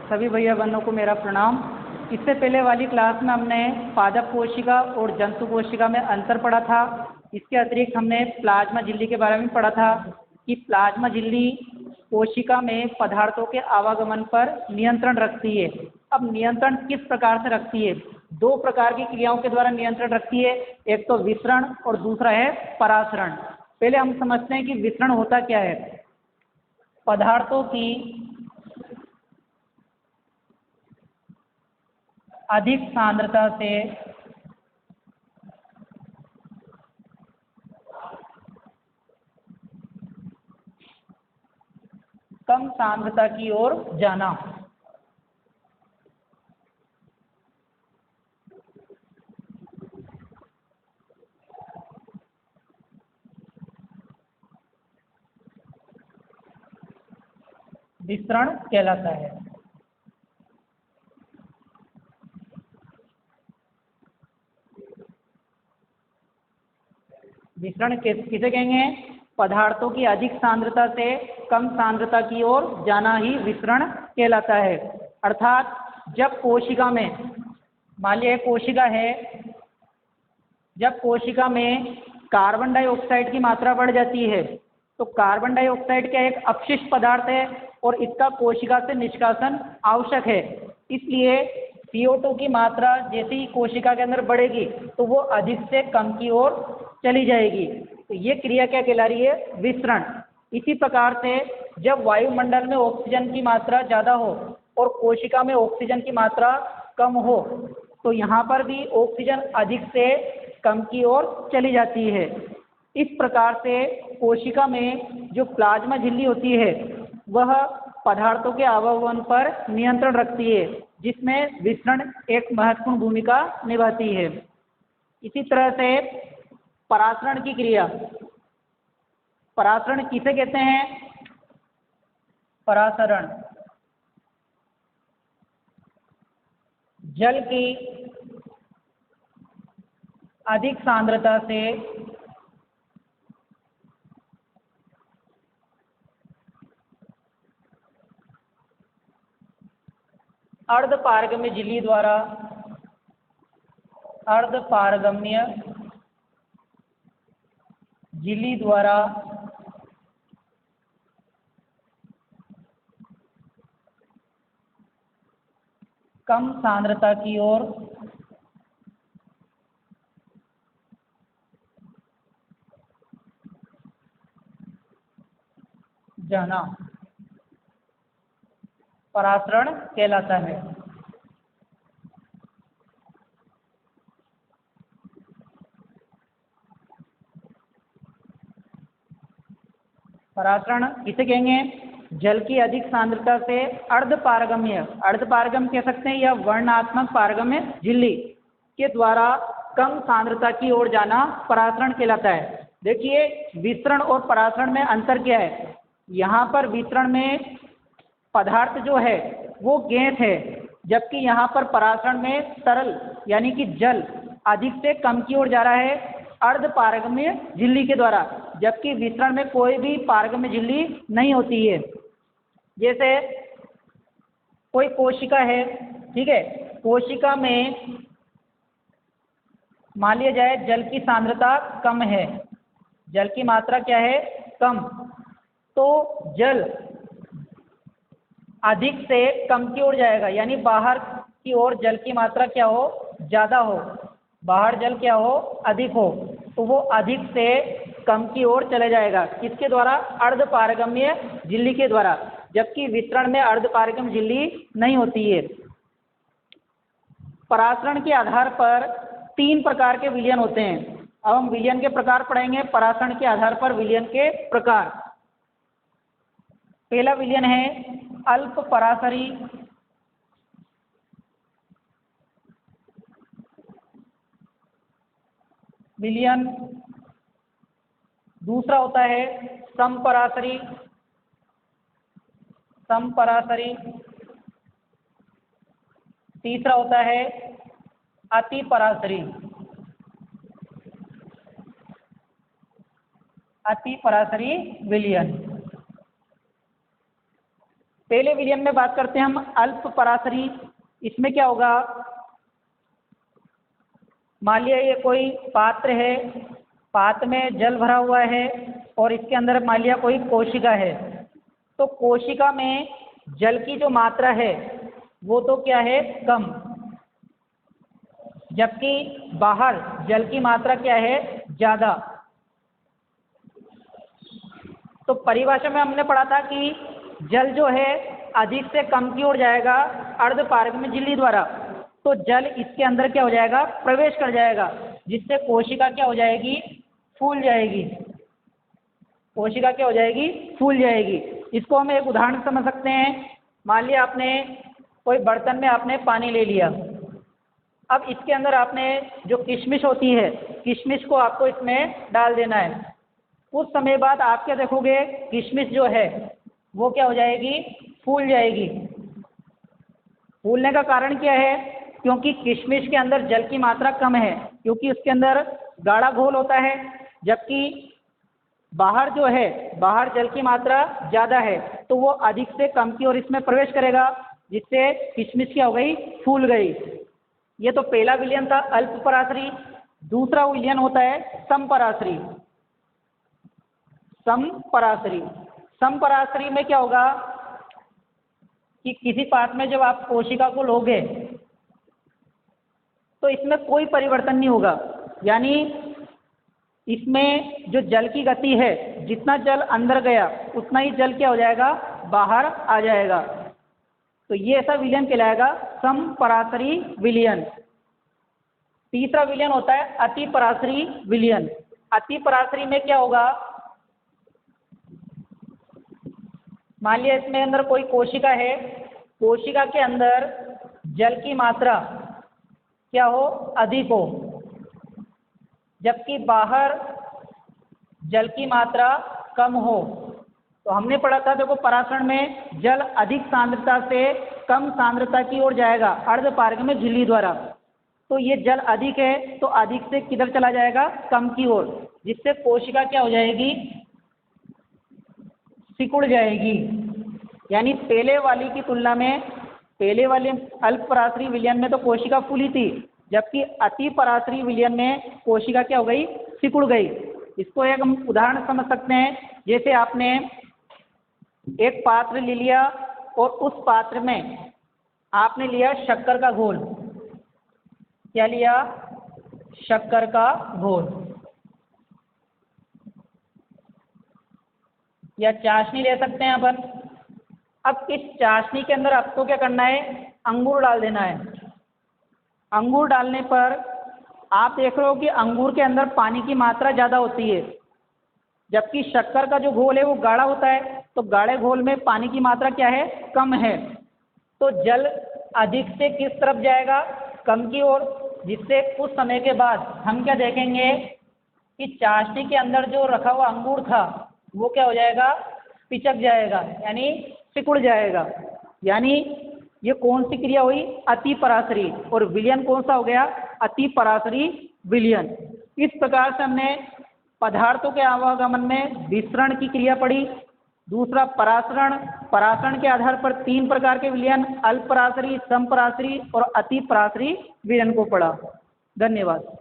सभी भैया बहनों को मेरा प्रणाम। इससे पहले वाली क्लास में हमने पादप कोशिका और जंतु कोशिका में अंतर पढ़ा था। इसके अतिरिक्त हमने प्लाज्मा झिल्ली के बारे में पढ़ा था कि प्लाज्मा झिल्ली कोशिका में पदार्थों के आवागमन पर नियंत्रण रखती है। अब नियंत्रण किस प्रकार से रखती है? दो प्रकार की क्रियाओं के द्वारा नियंत्रण रखती है, एक तो विसरण और दूसरा है परासरण। पहले हम समझते हैं कि विसरण होता क्या है। पदार्थों की अधिक सांद्रता से कम सांद्रता की ओर जाना। विसरण कहलाता है। विसरण किसे कहेंगे? पदार्थों की अधिक सांद्रता से कम सांद्रता की ओर जाना ही विसरण कहलाता है। अर्थात जब कोशिका में, मान लिया कोशिका है, जब कोशिका में कार्बन डाइऑक्साइड की मात्रा बढ़ जाती है तो कार्बन डाइऑक्साइड का एक अपशिष्ट पदार्थ है और इसका कोशिका से निष्कासन आवश्यक है। इसलिए CO2 की मात्रा जैसे ही कोशिका के अंदर बढ़ेगी तो वो अधिक से कम की ओर चली जाएगी। तो ये क्रिया क्या कहला रही है? विसरण। इसी प्रकार से जब वायुमंडल में ऑक्सीजन की मात्रा ज़्यादा हो और कोशिका में ऑक्सीजन की मात्रा कम हो तो यहाँ पर भी ऑक्सीजन अधिक से कम की ओर चली जाती है। इस प्रकार से कोशिका में जो प्लाज्मा झिल्ली होती है वह पदार्थों के आवागमन पर नियंत्रण रखती है, जिसमें विसरण एक महत्वपूर्ण भूमिका निभाती है। इसी तरह से परासरण की क्रिया, परासरण किसे कहते हैं? परासरण जल की अधिक सांद्रता से अर्धपारगम्य झिल्ली द्वारा, अर्धपारगम्य झिल्ली द्वारा कम सांद्रता की ओर जाना परासरण कहलाता है। परासरण किसे कहेंगे? जल की अधिक सांद्रता से अर्धपारगम्य, अर्धपारगम्य कह सकते हैं या वर्णनात्मक पारगम्य झिल्ली के द्वारा कम सांद्रता की ओर जाना परासरण कहलाता है। देखिए विसरण और परासरण में अंतर क्या है। यहाँ पर विसरण में पदार्थ जो है वो गैस है, जबकि यहाँ पर परासरण में तरल यानी कि जल अधिक से कम की ओर जा रहा है अर्धपारगम्य झिल्ली के द्वारा, जबकि विसरण में कोई भी पारगम्य झिल्ली नहीं होती है। जैसे कोई कोशिका है, ठीक है, कोशिका में मान लिया जाए जल की सांद्रता कम है, जल की मात्रा क्या है? कम। तो जल अधिक से कम की ओर जाएगा, यानी बाहर की ओर जल की मात्रा क्या हो? ज़्यादा हो। बाहर जल क्या हो? अधिक हो। तो वो अधिक से कम की ओर चले जाएगा। किसके द्वारा? अर्धपारगम्य झिल्ली के द्वारा, जबकि विसरण में अर्धपारगम्य झिल्ली नहीं होती है। परासरण के आधार पर 3 प्रकार के विलयन होते हैं। अब हम विलयन के प्रकार पढ़ेंगे। परासरण के आधार पर विलयन के प्रकार। पहला विलयन है अल्प परासरी विलयन। दूसरा होता है समपरासरी, समपरासरी। तीसरा होता है अतिपरासरी, अतिपरासरी विलयन। पहले विलयन में बात करते हैं हम अल्प पराशरी। इसमें क्या होगा, मान लिया ये कोई पात्र है, पात्र में जल भरा हुआ है और इसके अंदर मान लिया कोई कोशिका है। तो कोशिका में जल की जो मात्रा है वो तो क्या है, कम, जबकि बाहर जल की मात्रा क्या है, ज़्यादा। तो परिभाषा में हमने पढ़ा था कि जल जो है अधिक से कम की ओर जाएगा अर्धपारगम्य झिल्ली द्वारा। तो जल इसके अंदर क्या हो जाएगा, प्रवेश कर जाएगा, जिससे कोशिका क्या हो जाएगी, फूल जाएगी। कोशिका क्या हो जाएगी, फूल जाएगी। इसको हम एक उदाहरण समझ सकते हैं। मान लिया आपने कोई बर्तन में आपने पानी ले लिया, अब इसके अंदर आपने जो किशमिश होती है, किशमिश को आपको इसमें डाल देना है। कुछ समय बाद आप क्या देखोगे, किशमिश जो है वो क्या हो जाएगी, फूल जाएगी। फूलने का कारण क्या है, क्योंकि किशमिश के अंदर जल की मात्रा कम है, क्योंकि उसके अंदर गाढ़ा घोल होता है, जबकि बाहर जो है, बाहर जल की मात्रा ज़्यादा है, तो वो अधिक से कम की ओर इसमें प्रवेश करेगा, जिससे किशमिश क्या हो गई, फूल गई। ये तो पहला विलयन था अल्प पराशरी। दूसरा विलयन होता है समपराशरी। समपराशरी, समपराशरी में क्या होगा कि किसी पात्र में जब आप कोशिका को लोगे तो इसमें कोई परिवर्तन नहीं होगा, यानी इसमें जो जल की गति है, जितना जल अंदर गया उतना ही जल क्या हो जाएगा, बाहर आ जाएगा। तो ये ऐसा विलयन कहलाएगा समपराशरी विलयन। तीसरा विलयन होता है अति पराशरी विलयन। अति पराशरी में क्या होगा, मान लिया इसमें अंदर कोई कोशिका है, कोशिका के अंदर जल की मात्रा क्या हो, अधिक हो, जबकि बाहर जल की मात्रा कम हो। तो हमने पढ़ा था, देखो पराशरण में जल अधिक सांद्रता से कम सांद्रता की ओर जाएगा अर्धपारगम्य झिल्ली द्वारा। तो ये जल अधिक है तो अधिक से किधर चला जाएगा, कम की ओर, जिससे कोशिका क्या हो जाएगी, सिकुड़ जाएगी। यानी पहले वाली की तुलना में, पहले वाले अल्प पराशरी विलयन में तो कोशिका फूली थी, जबकि अति पराशरी विलयन में कोशिका क्या हो गई, सिकुड़ गई। इसको एक हम उदाहरण समझ सकते हैं। जैसे आपने एक पात्र ले लिया और उस पात्र में आपने लिया शक्कर का घोल। क्या लिया, शक्कर का घोल, या चाशनी ले सकते हैं अपन। अब इस चाशनी के अंदर आपको क्या करना है, अंगूर डाल देना है। अंगूर डालने पर आप देख रहे हो कि अंगूर के अंदर पानी की मात्रा ज़्यादा होती है, जबकि शक्कर का जो घोल है वो गाढ़ा होता है। तो गाढ़े घोल में पानी की मात्रा क्या है, कम है। तो जल अधिक से किस तरफ जाएगा, कम की ओर, जिससे कुछ समय के बाद हम क्या देखेंगे कि चाशनी के अंदर जो रखा हुआ अंगूर था वो क्या हो जाएगा, पिचक जाएगा, यानी सिकुड़ जाएगा। यानी ये कौन सी क्रिया हुई, अति पराशरी, और विलयन कौन सा हो गया, अति पराशरी विलयन। इस प्रकार से हमने पदार्थों के आवागमन में विसरण की क्रिया पढ़ी। दूसरा परासरण, परासरण के आधार पर 3 प्रकार के विलयन, अल्प पराशरी, समपराशरी और अति पराशरी विलयन को पढ़ा। धन्यवाद।